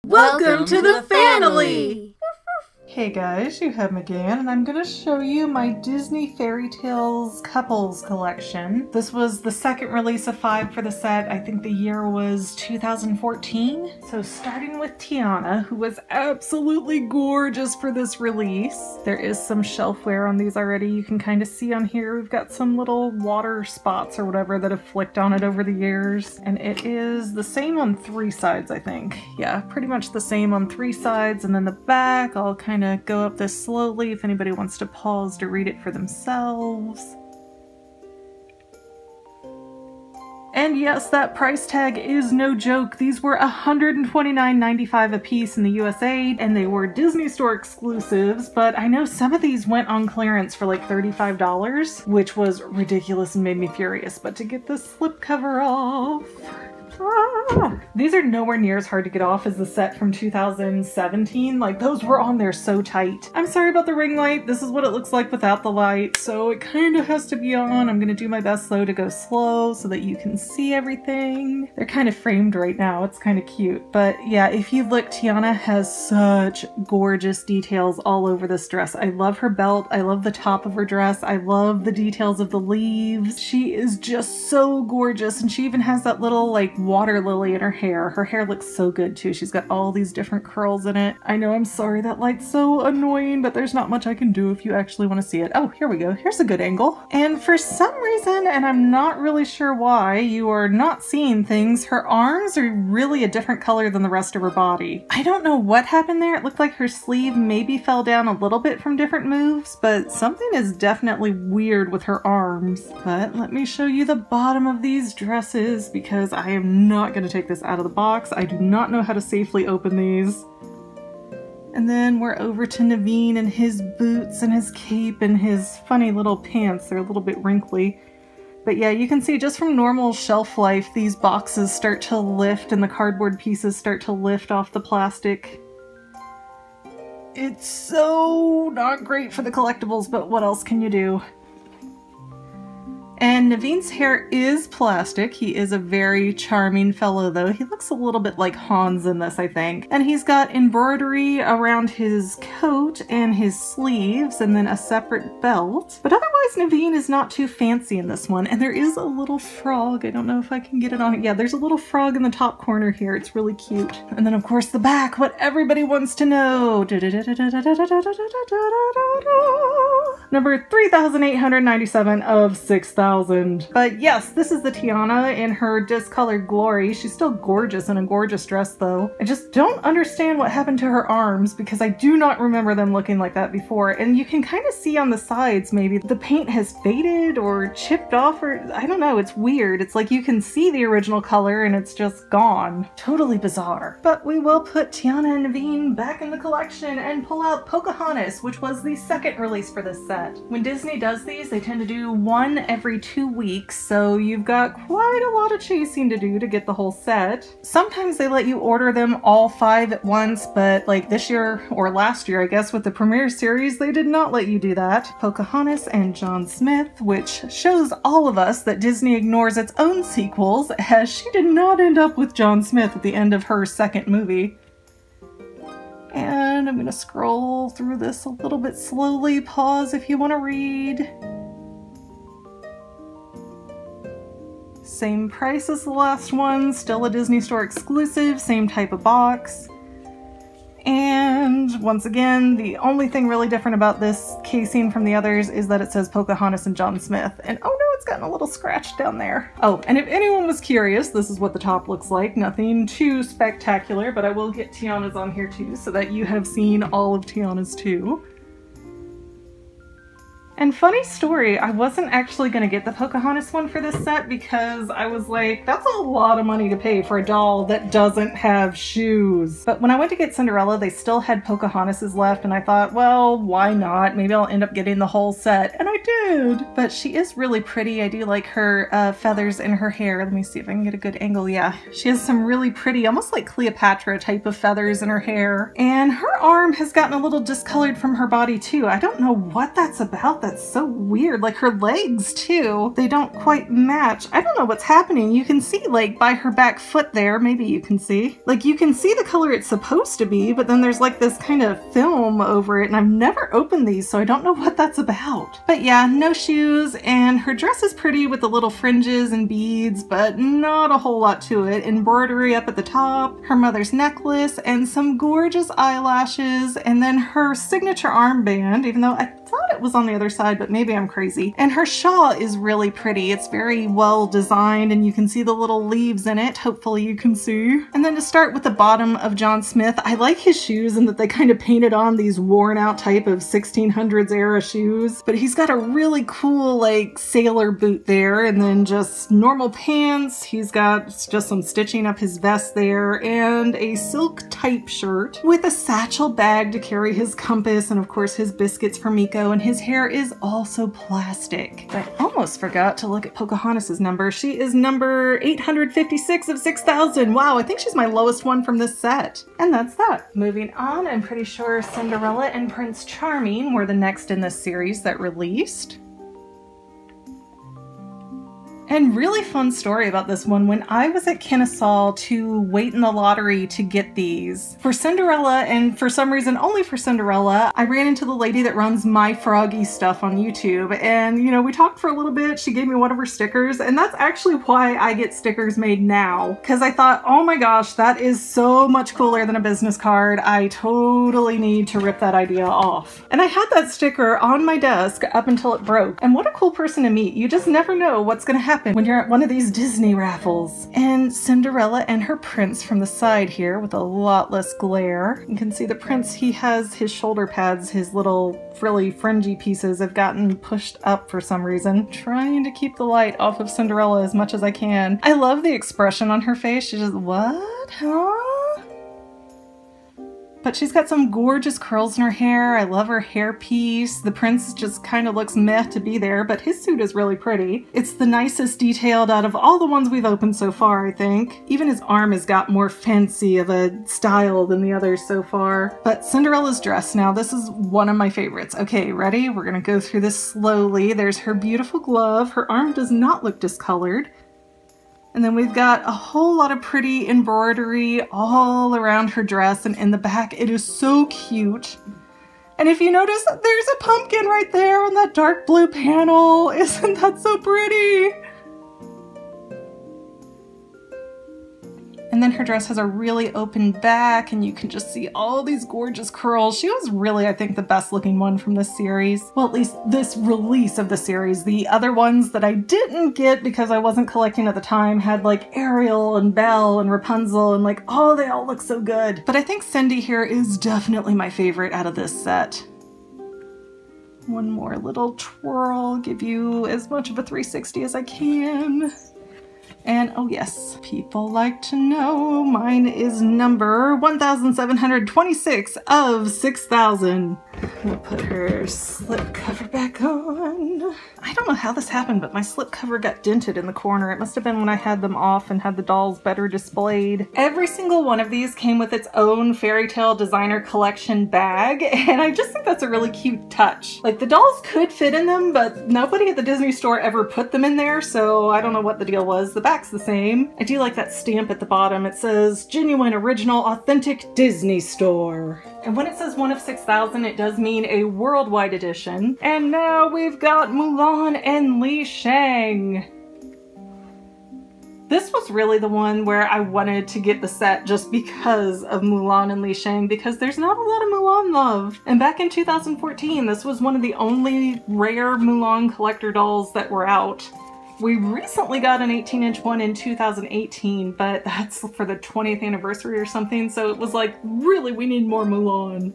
Welcome to the Fanily! Hey guys, you have me again, and I'm gonna show you my Disney Fairy Tales couples collection. This was the second release of 5 for the set. I think the year was 2014. So starting with Tiana, who was absolutely gorgeous for this release. There is some shelfware on these already. You can kind of see on here we've got some little water spots or whatever that have flicked on it over the years. And it is the same on 3 sides, I think. Yeah, pretty much the same on 3 sides, and then the back, I'll kind of go up this slowly if anybody wants to pause to read it for themselves. And yes, that price tag is no joke. These were $129.95 a piece in the USA, and they were Disney Store exclusives, but I know some of these went on clearance for like $35, which was ridiculous and made me furious. But to get the slipcover off... These are nowhere near as hard to get off as the set from 2017. Like, those were on there so tight. I'm sorry about the ring light. This is what it looks like without the light, so it kind of has to be on. I'm gonna do my best though to go slow so that you can see everything. They're kind of framed right now. It's kind of cute. But yeah, if you look, Tiana has such gorgeous details all over this dress. I love her belt. I love the top of her dress. I love the details of the leaves. She is just so gorgeous, and she even has that little like water lily in her hair. Her hair looks so good too. She's got all these different curls in it. I know, I'm sorry that light's so annoying, but there's not much I can do if you actually want to see it. Oh, here we go. Here's a good angle. And for some reason, and I'm not really sure why, you are not seeing things. Her arms are really a different color than the rest of her body. I don't know what happened there. It looked like her sleeve maybe fell down a little bit from different moves, but something is definitely weird with her arms. But let me show you the bottom of these dresses because I am not going to take this out of the box. I do not know how to safely open these. And then we're over to Naveen and his boots and his cape and his funny little pants. They're a little bit wrinkly. But yeah, you can see just from normal shelf life, these boxes start to lift and the cardboard pieces start to lift off the plastic. It's so not great for the collectibles, but what else can you do? And Naveen's hair is plastic. He is a very charming fellow though. He looks a little bit like Hans in this, I think. And he's got embroidery around his coat and his sleeves and then a separate belt. But otherwise Naveen is not too fancy in this one. And there is a little frog. I don't know if I can get it on it. Yeah, there's a little frog in the top corner here. It's really cute. And then of course the back, what everybody wants to know. Number 3,897 of 6,000. But yes, this is the Tiana in her discolored glory. She's still gorgeous in a gorgeous dress though. I just don't understand what happened to her arms because I do not remember them looking like that before. And you can kind of see on the sides maybe the paint has faded or chipped off, or I don't know, it's weird. It's like you can see the original color and it's just gone. Totally bizarre. But we will put Tiana and Naveen back in the collection and pull out Pocahontas, which was the second release for this set. When Disney does these, they tend to do one every 2 weeks, so you've got quite a lot of chasing to do to get the whole set. Sometimes they let you order them all 5 at once, but like this year, or last year I guess, with the premiere series, they did not let you do that. Pocahontas and John Smith, which shows all of us that Disney ignores its own sequels, as she did not end up with John Smith at the end of her second movie. And I'm gonna scroll through this a little bit slowly. Pause if you want to read. Same price as the last one, still a Disney Store exclusive, same type of box. And once again, the only thing really different about this casing from the others is that it says Pocahontas and John Smith. And oh no, it's gotten a little scratched down there. Oh, and if anyone was curious, this is what the top looks like. Nothing too spectacular, but I will get Tiana's on here too so that you have seen all of Tiana's too. And funny story, I wasn't actually going to get the Pocahontas one for this set because I was like, that's a lot of money to pay for a doll that doesn't have shoes. But when I went to get Cinderella, they still had Pocahontas's left, and I thought, well, why not? Maybe I'll end up getting the whole set. And I did! But she is really pretty. I do like her feathers in her hair. Let me see if I can get a good angle. Yeah, she has some really pretty, almost like Cleopatra type of feathers in her hair. And her arm has gotten a little discolored from her body too. I don't know what that's about that's so weird. Like her legs too, they don't quite match. I don't know what's happening. You can see like by her back foot there, maybe you can see. Like you can see the color it's supposed to be, but then there's like this kind of film over it, and I've never opened these, so I don't know what that's about. But yeah, no shoes, and her dress is pretty with the little fringes and beads, but not a whole lot to it. Embroidery up at the top, her mother's necklace, and some gorgeous eyelashes, and then her signature armband, even though I thought it was on the other side, but maybe I'm crazy. And her shawl is really pretty. It's very well designed, and you can see the little leaves in it. Hopefully you can see. And then to start with the bottom of John Smith, I like his shoes in that they kind of painted on these worn out type of 1600s era shoes, but he's got a really cool like sailor boot there, and then just normal pants. He's got just some stitching up his vest there, and a silk type shirt with a satchel bag to carry his compass, and of course his biscuits for Miko, and his hair is also plastic. I almost forgot to look at Pocahontas' number. She is number 856 of 6,000. Wow, I think she's my lowest one from this set. And that's that. Moving on, I'm pretty sure Cinderella and Prince Charming were the next in this series that released. And really fun story about this one. When I was at Kennesaw to wait in the lottery to get these, for Cinderella, and for some reason only for Cinderella, I ran into the lady that runs My Froggy stuff on YouTube, and you know, we talked for a little bit. She gave me one of her stickers, and that's actually why I get stickers made now, because I thought, oh my gosh, that is so much cooler than a business card. I totally need to rip that idea off. And I had that sticker on my desk up until it broke. And what a cool person to meet. You just never know what's gonna happen when you're at one of these Disney raffles. And Cinderella and her prince from the side here with a lot less glare. You can see the prince, he has his shoulder pads, his little frilly fringy pieces have gotten pushed up for some reason. Trying to keep the light off of Cinderella as much as I can. I love the expression on her face. She's just, what? Huh? But she's got some gorgeous curls in her hair. I love her hairpiece. The prince just kind of looks meh to be there, but his suit is really pretty. It's the nicest detailed out of all the ones we've opened so far, I think. Even his arm has got more fancy of a style than the others so far. But Cinderella's dress now, this is one of my favorites. Okay, ready? We're gonna go through this slowly. There's her beautiful glove. Her arm does not look discolored. And then we've got a whole lot of pretty embroidery all around her dress, and in the back it is so cute. And if you notice, there's a pumpkin right there on that dark blue panel. Isn't that so pretty? And then her dress has a really open back, and you can just see all these gorgeous curls. She was really, I think, the best looking one from this series. Well, at least this release of the series. The other ones that I didn't get because I wasn't collecting at the time had like Ariel and Belle and Rapunzel, and like, oh, they all look so good. But I think Cindy here is definitely my favorite out of this set. One more little twirl, give you as much of a 360 as I can. And oh yes, people like to know mine is number 1726 of 6,000. We'll put her slip cover back on. I don't know how this happened, but my slip cover got dented in the corner. It must have been when I had them off and had the dolls better displayed. Every single one of these came with its own Fairytale designer collection bag, and I just think that's a really cute touch. Like, the dolls could fit in them, but nobody at the Disney store ever put them in there, so I don't know what the deal was. The back's the same. I do like that stamp at the bottom. It says, genuine, original, authentic Disney store. And when it says 1 of 6,000, it does mean a worldwide edition. And now we've got Mulan and Li Shang. This was really the one where I wanted to get the set just because of Mulan and Li Shang, because there's not a lot of Mulan love. And back in 2014, this was one of the only rare Mulan collector dolls that were out. We recently got an 18-inch one in 2018, but that's for the 20th anniversary or something, so it was like, really, we need more Mulan.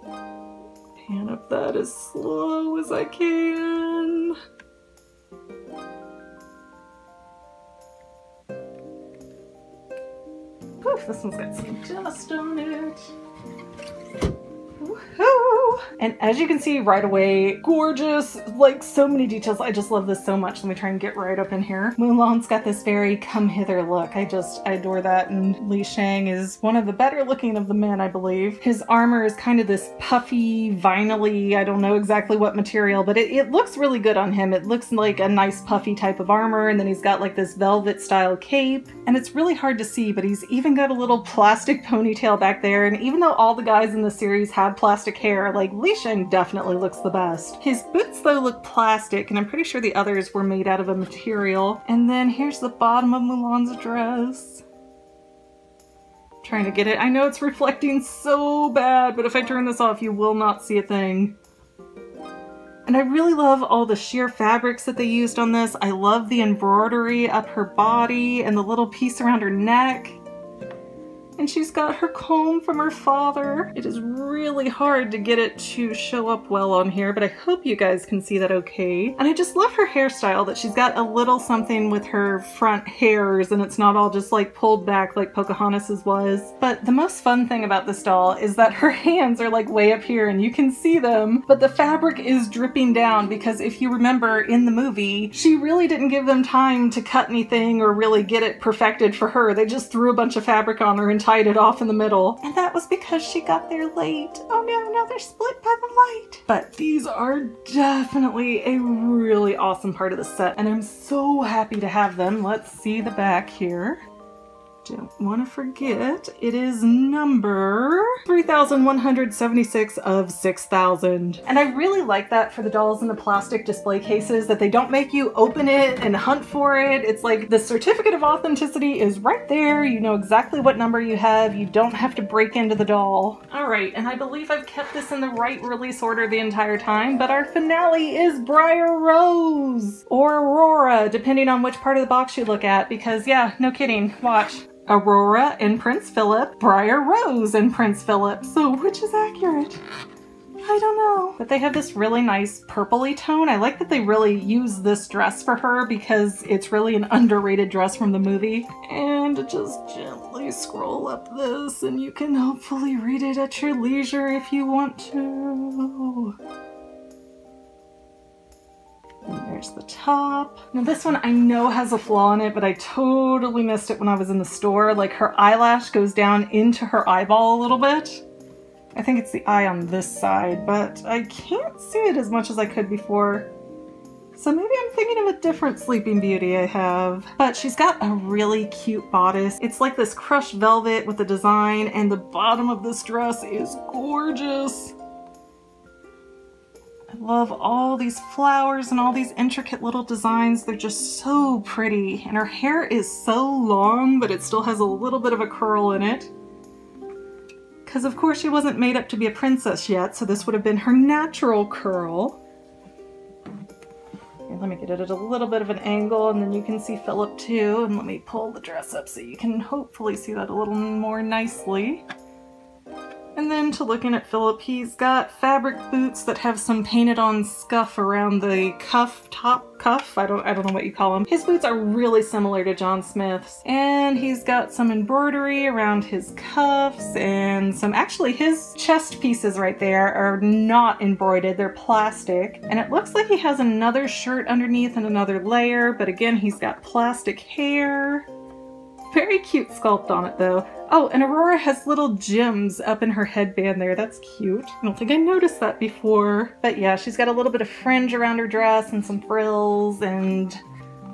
Pan up that as slow as I can. Poof, this one's got some dust on it. Woohoo! And as you can see right away, gorgeous, like so many details. I just love this so much. Let me try and get right up in here. Mulan's got this very come hither look. I adore that. And Li Shang is one of the better looking of the men, I believe. His armor is kind of this puffy, vinyl-y, I don't know exactly what material, but it looks really good on him. It looks like a nice puffy type of armor, and then he's got like this velvet style cape, and it's really hard to see, but he's even got a little plastic ponytail back there. And even though all the guys in the series had plastic hair, like Li Shang definitely looks the best. His boots though look plastic, and I'm pretty sure the others were made out of a material. And then here's the bottom of Mulan's dress. Trying to get it. I know it's reflecting so bad, but if I turn this off, you will not see a thing. And I really love all the sheer fabrics that they used on this. I love the embroidery up her body and the little piece around her neck. And she's got her comb from her father. It is really hard to get it to show up well on here, but I hope you guys can see that okay. And I just love her hairstyle, that she's got a little something with her front hairs and it's not all just like pulled back like Pocahontas's was. But the most fun thing about this doll is that her hands are like way up here and you can see them, but the fabric is dripping down because if you remember in the movie, she really didn't give them time to cut anything or really get it perfected for her. They just threw a bunch of fabric on her and tied it off in the middle. And that was because she got there late. Oh no, now they're split by the light. But these are definitely a really awesome part of the set, and I'm so happy to have them. Let's see the back here. Don't want to forget, it is number 3176 of 6000. And I really like that for the dolls in the plastic display cases, that they don't make you open it and hunt for it. It's like the certificate of authenticity is right there. You know exactly what number you have. You don't have to break into the doll. All right, and I believe I've kept this in the right release order the entire time, but our finale is Briar Rose or Aurora, depending on which part of the box you look at, because yeah, no kidding, watch. Aurora and Prince Philip, Briar Rose and Prince Philip. So which is accurate? I don't know. But they have this really nice purpley tone. I like that they really use this dress for her because it's really an underrated dress from the movie. And just gently scroll up this and you can hopefully read it at your leisure if you want to. And there's the top. Now this one I know has a flaw in it, but I totally missed it when I was in the store. Like her eyelash goes down into her eyeball a little bit. I think it's the eye on this side, but I can't see it as much as I could before. So maybe I'm thinking of a different Sleeping Beauty I have. But she's got a really cute bodice. It's like this crushed velvet with a design, and the bottom of this dress is gorgeous. I love all these flowers and all these intricate little designs. They're just so pretty. And her hair is so long, but it still has a little bit of a curl in it. Because of course she wasn't made up to be a princess yet, so this would have been her natural curl. Here, let me get it at a little bit of an angle, and then you can see Philip too. And let me pull the dress up so you can hopefully see that a little more nicely. And then to looking at Philip, he's got fabric boots that have some painted on scuff around the cuff, top cuff. I don't know what you call them. His boots are really similar to John Smith's. And he's got some embroidery around his cuffs and some, actually his chest pieces right there are not embroidered, they're plastic. And it looks like he has another shirt underneath and another layer, but again, he's got plastic hair. Very cute sculpt on it though. Oh, and Aurora has little gems up in her headband there. That's cute. I don't think I noticed that before. But yeah, she's got a little bit of fringe around her dress and some frills and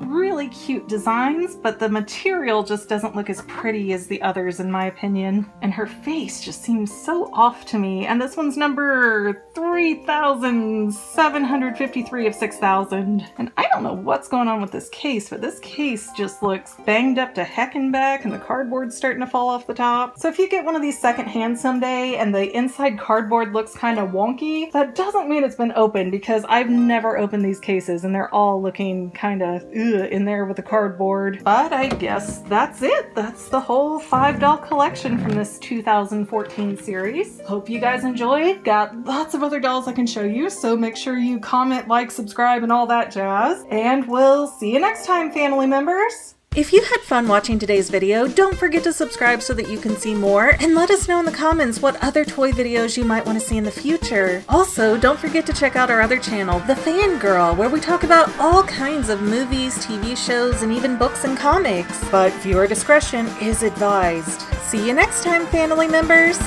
really cute designs, but the material just doesn't look as pretty as the others in my opinion. And her face just seems so off to me. And this one's number 3753 of 6000. And I don't know what's going on with this case, but this case just looks banged up to heck and back, and the cardboard's starting to fall off the top. So if you get one of these secondhand someday and the inside cardboard looks kind of wonky, that doesn't mean it's been opened, because I've never opened these cases and they're all looking kind of in there with the cardboard. But I guess that's it. That's the whole 5-doll collection from this 2014 series. Hope you guys enjoyed. Got lots of other dolls I can show you, so make sure you comment, like, subscribe, and all that jazz. And we'll see you next time, family members! If you had fun watching today's video, don't forget to subscribe so that you can see more, and let us know in the comments what other toy videos you might want to see in the future. Also, don't forget to check out our other channel, The Fangirl, where we talk about all kinds of movies, TV shows, and even books and comics. But viewer discretion is advised. See you next time, Fanily members!